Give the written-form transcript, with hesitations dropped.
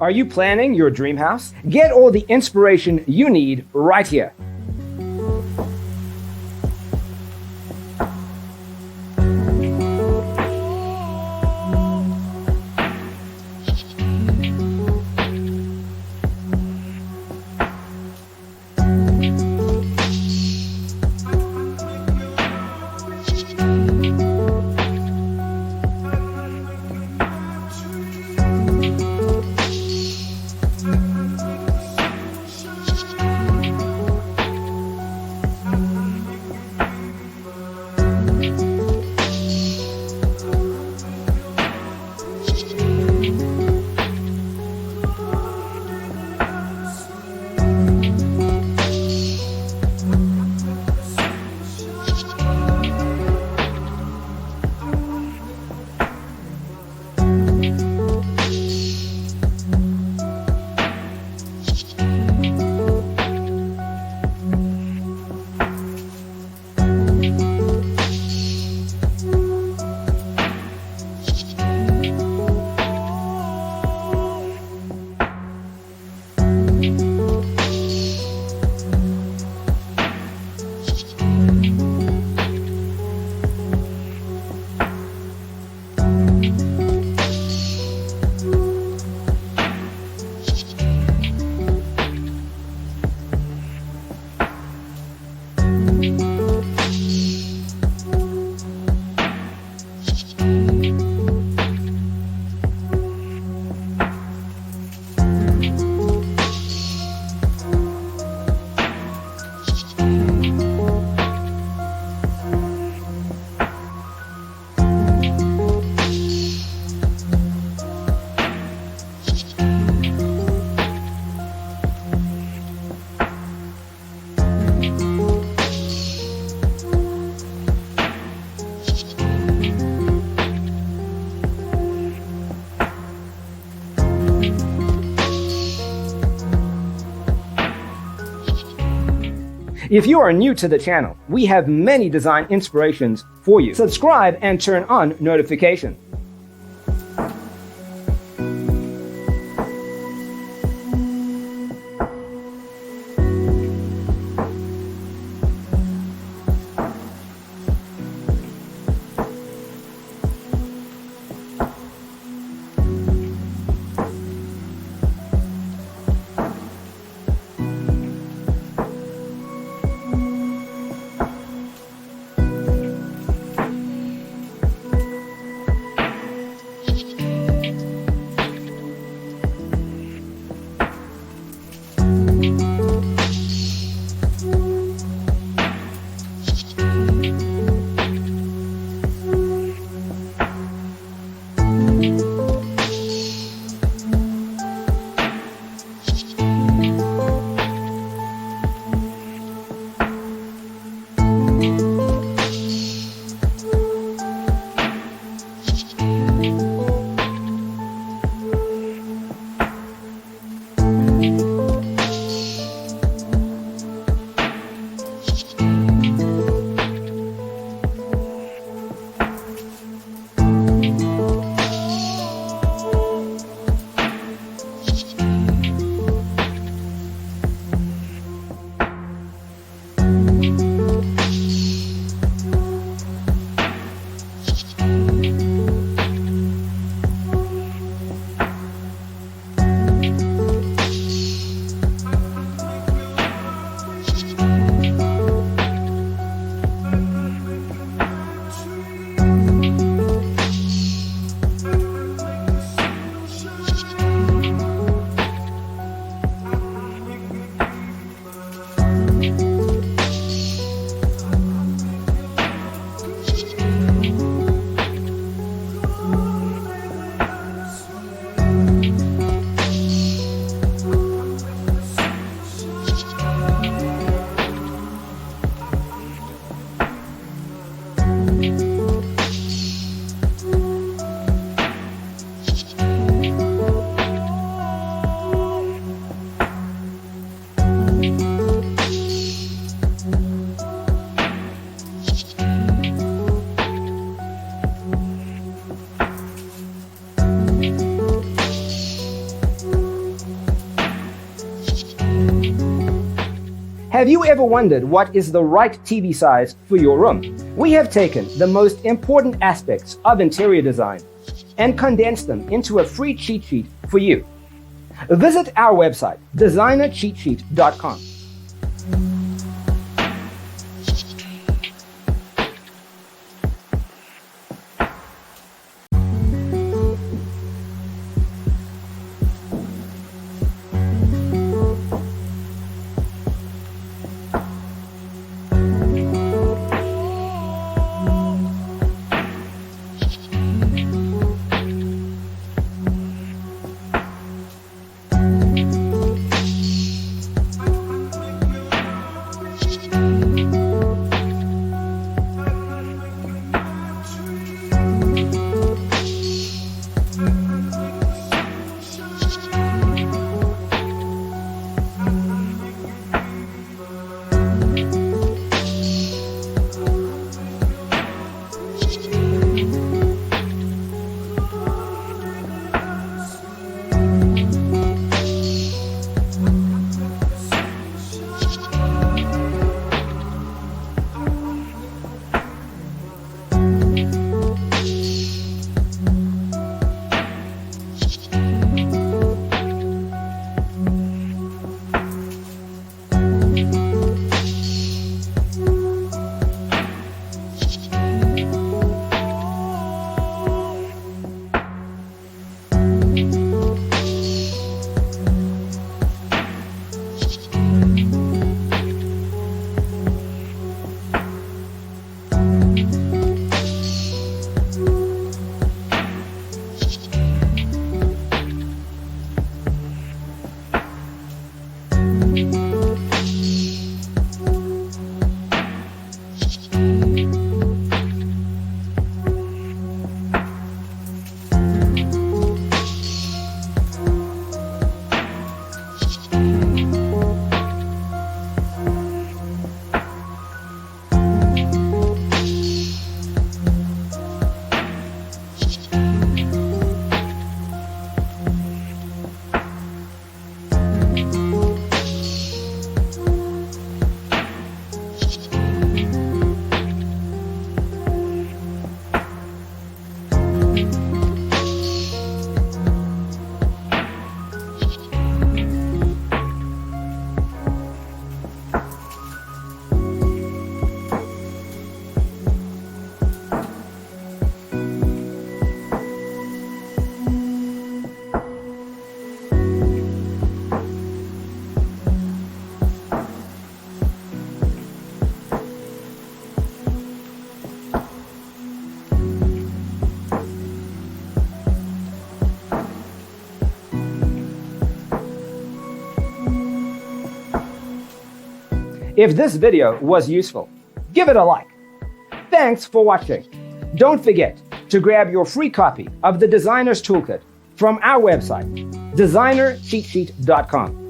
Are you planning your dream house? Get all the inspiration you need right here. If you are new to the channel, we have many design inspirations for you. Subscribe and turn on notifications. Have you ever wondered what is the right TV size for your room? We have taken the most important aspects of interior design and condensed them into a free cheat sheet for you. Visit our website, designercheatsheet.com. If this video was useful, give it a like. Thanks for watching. Don't forget to grab your free copy of the Designer's Toolkit from our website, designercheatsheet.com.